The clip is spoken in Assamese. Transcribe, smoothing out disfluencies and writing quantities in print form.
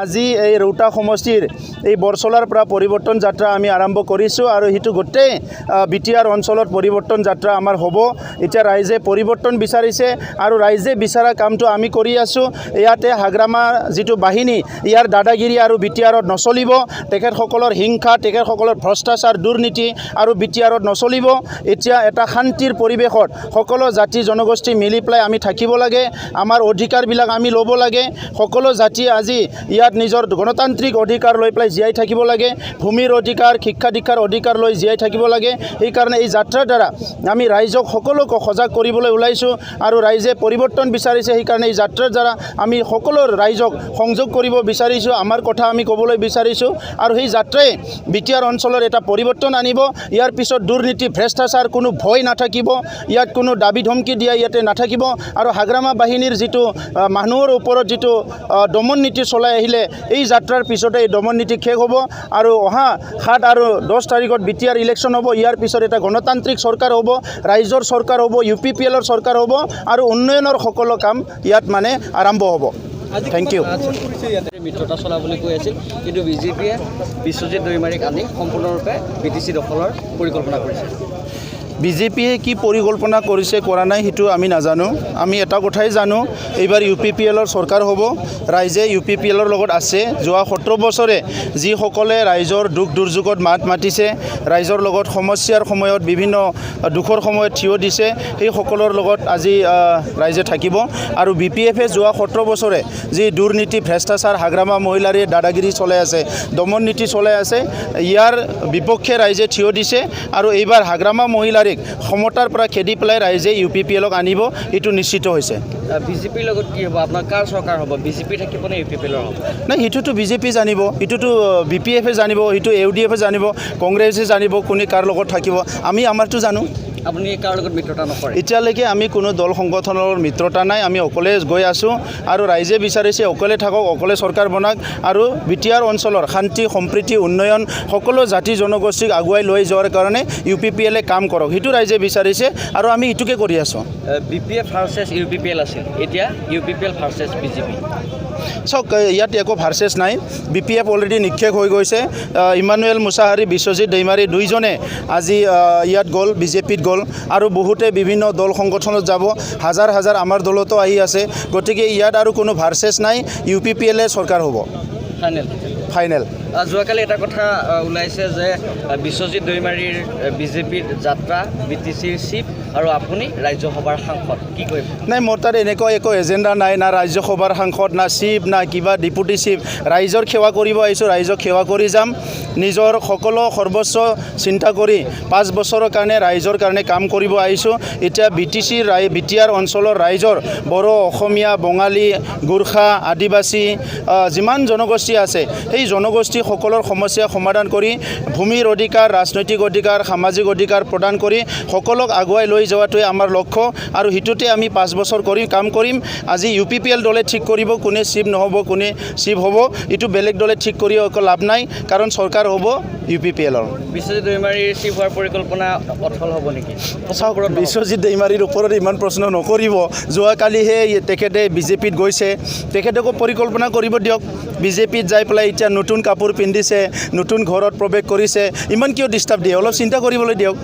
আজি এই ৰৌতা সমষ্টিৰ এই বৰচলাৰ পৰা পৰিৱৰ্তন যাত্ৰা আমি আৰম্ভ কৰিছোঁ আৰু হিটো গোটেই বিটিআৰ অঞ্চলত পৰিৱৰ্তন যাত্ৰা আমাৰ হ'ব। এতিয়া ৰাইজে পৰিৱৰ্তন বিচাৰিছে আৰু ৰাইজে বিচৰা কামটো আমি কৰি আছোঁ। ইয়াতে হাগ্ৰামা যিটো বাহিনী ইয়াৰ দাদাগিৰি আৰু বিটিআৰত নচলিব। তেখেতসকলৰ হিংসা, তেখেতসকলৰ ভ্ৰষ্টাচাৰ, দুৰ্নীতি আৰু বিটিআৰত নচলিব। এতিয়া এটা শান্তিৰ পৰিৱেশত সকলো জাতি জনগোষ্ঠী মিলি পেলাই আমি থাকিব লাগে। আমাৰ অধিকাৰবিলাক আমি ল'ব লাগে। সকলো জাতি আজি ইয়াত নিজৰ গণতান্ত্ৰিক অধিকাৰ লৈ পেলাই জীয়াই থাকিব লাগে। ভূমিৰ অধিকাৰ, শিক্ষা দীক্ষাৰ অধিকাৰ লৈ জীয়াই থাকিব লাগে। সেইকাৰণে এই যাত্ৰাৰ দ্বাৰা আমি ৰাইজক সকলোকে সজাগ কৰিবলৈ ওলাইছোঁ আৰু ৰাইজে পৰিৱৰ্তন বিচাৰিছে। সেইকাৰণে এই যাত্ৰাৰ দ্বাৰা আমি সকলো ৰাইজক সংযোগ কৰিব বিচাৰিছোঁ, আমাৰ কথা আমি ক'বলৈ বিচাৰিছোঁ আৰু সেই যাত্ৰাই বিটিআৰ অঞ্চলৰ এটা পৰিৱৰ্তন আনিব। ইয়াৰ পিছত দুৰ্নীতি, ভ্ৰষ্টাচাৰ কোনো ভয় নাথাকিব। ইয়াত কোনো দাবী ধমকি দিয়া ইয়াতে নাথাকিব আৰু হাগ্ৰামা বাহিনীৰ যিটো মানুহৰ ওপৰত যিটো দমন নীতি চলাই আহিলে, এই যাত্ৰাৰ পিছতে এই দমন নীতি শেষ হ'ব আৰু অহা 7 আৰু 10 তাৰিখত বিটিআৰ ইলেকশ্যন হ'ব। ইয়াৰ পিছত এটা গণতান্ত্ৰিক চৰকাৰ হ'ব, ৰাইজৰ চৰকাৰ হ'ব, UPPLৰ চৰকাৰ হ'ব আৰু উন্নয়নৰ সকলো কাম ইয়াত মানে আৰম্ভ হ'ব। Thank you. মিত্ৰতা চলা বুলি কৈ আছিল, কিন্তু বিজেপিয়ে বিশ্বজিৎ দৈমাৰীক আনি সম্পূৰ্ণৰূপে BTC দখলৰ পৰিকল্পনা কৰিছে। বিজেপিয়ে কি পৰিকল্পনা কৰিছে কৰা নাই সেইটো আমি নাজানো। আমি এটা কথাই জানো, এইবাৰ UPPLৰ চৰকাৰ হ'ব। ৰাইজে UPPLৰ লগত আছে। যোৱা 17 বছৰে যিসকলে ৰাইজৰ দুখ দুৰ্যোগত মাত মাতিছে, ৰাইজৰ লগত সমস্যাৰ সময়ত বিভিন্ন দুখৰ সময়ত থিয় দিছে, সেই সকলৰ লগত আজি ৰাইজে থাকিব। আৰু BPFে যোৱা 17 বছৰে যি দুৰ্নীতি, ভ্ৰষ্টাচাৰ, হাগ্ৰামা মহিলাৰে দাদাগিৰি চলাই আছে, দমন নীতি চলাই আছে, ইয়াৰ বিপক্ষে ৰাইজে থিয় দিছে আৰু এইবাৰ হাগ্ৰামা মহিলাৰে ক্ষমতাৰ পৰা খেদি পেলাই ৰাইজে UPPLক আনিব, এইটো নিশ্চিত হৈছে। বিজেপিৰ লগত কি হ'ব? আপোনাৰ কাৰ চৰকাৰ হ'ব? বিজেপি থাকিব নে UPPLৰ হ'ব? নাই, সেইটোতো বিজেপি জানিব, এইটোতো BPFে জানিব, সেইটো UDFে জানিব, কংগ্ৰেছে জানিব কোনে কাৰ লগত থাকিব। আমি আমাৰতো জানো। আপুনি কাৰ লগত মিত্ৰতা নকৰে? এতিয়ালৈকে আমি কোনো দল সংগঠনৰ মিত্ৰতা নাই। আমি অকলে গৈ আছোঁ আৰু ৰাইজে বিচাৰিছে অকলে থাকক, অকলে চৰকাৰ বনাওক আৰু বিটিআৰ অঞ্চলৰ শান্তি, সম্প্ৰীতি, উন্নয়ন সকলো জাতি জনগোষ্ঠীক আগুৱাই লৈ যোৱাৰ কাৰণে UPPLে কাম কৰক, সেইটো ৰাইজে বিচাৰিছে আৰু আমি এইটোকে কৰি আছোঁ। BPF ভাৰ্চেছ UPPL আছিল, এতিয়া UPPL ভাৰ্চেছ বিজেপি। চাওক, ইয়াত একো ভাৰ্চেছ নাই। BPF অলৰেডি নিক্ষেপ হৈ গৈছে। ইমানুৱেল মুছাহাৰী, বিশ্বজিৎ দৈমাৰী দুইজনে আজি ইয়াত গ'ল, বিজেপিত গ'ল আৰু বহুতে বিভিন্ন দল সংগঠনত যাব। হাজাৰ হাজাৰ আমাৰ দলতো আহি আছে। গতিকে ইয়াত আৰু কোনো ভাৰ্চেছ নাই। UPPLে চৰকাৰ হ'ব ফাইনেল। যোৱাকালি এটা কথা ওলাইছে যে বিশ্বজিৎ দৈমাৰীৰ বিজেপিৰ যাত্ৰা, BTCৰ চিফ আৰু আপুনি ৰাজ্যসভাৰ সাংসদ, কি কৰিব? নাই, মোৰ তাত এনেকুৱা একো এজেণ্ডা নাই, না ৰাজ্যসভাৰ সাংসদ, না চিফ, না কিবা ডেপুটি চিফ। ৰাইজৰ সেৱা কৰিব আহিছোঁ, ৰাইজক সেৱা কৰি যাম। নিজৰ সকলো সৰ্বস্ব চিন্তা কৰি 5 বছৰৰ কাৰণে ৰাইজৰ কাৰণে কাম কৰিব আহিছোঁ। এতিয়া বিটিআৰ অঞ্চলৰ ৰাইজৰ বড়ো, অসমীয়া, বঙালী, গোৰ্খা, আদিবাসী যিমান জনগোষ্ঠী আছে, সেই জনগোষ্ঠী সকলৰ সমস্যা সমাধান কৰি ভূমিৰ অধিকাৰ, ৰাজনৈতিক অধিকাৰ, সামাজিক অধিকাৰ প্ৰদান কৰি সকলক আগুৱাই লৈ যোৱাটোৱে আমাৰ লক্ষ্য আৰু সেইটোতে আমি 5 বছৰ কাম কৰিম। আজি UPPL দলে ঠিক কৰিব কোনে চিফ নহ'ব, কোনে চিফ হ'ব। এইটো বেলেগ দলে ঠিক কৰি একো লাভ নাই, কাৰণ চৰকাৰ হ'ব UPPLৰ। বিশ্বজিৎ দৈমাৰীৰ চিফ হোৱাৰ পৰিকল্পনা অথল হ'ব নেকি? চাওক, বিশ্বজিৎ দৈমাৰীৰ ওপৰত ইমান প্ৰশ্ন নকৰিব। যোৱাকালিহে তেখেতে বিজেপিত গৈছে, তেখেতকো পৰিকল্পনা কৰিব দিয়ক। বিজেপিত যাই পেলাই এতিয়া নতুন কাপোৰ পিন্ধিছে, নতুন ঘৰত প্ৰৱেশ কৰিছে, ইমান কিয় ডিষ্টাৰ্ব দিয়ে? অলপ চিন্তা কৰিবলৈ দিয়ক।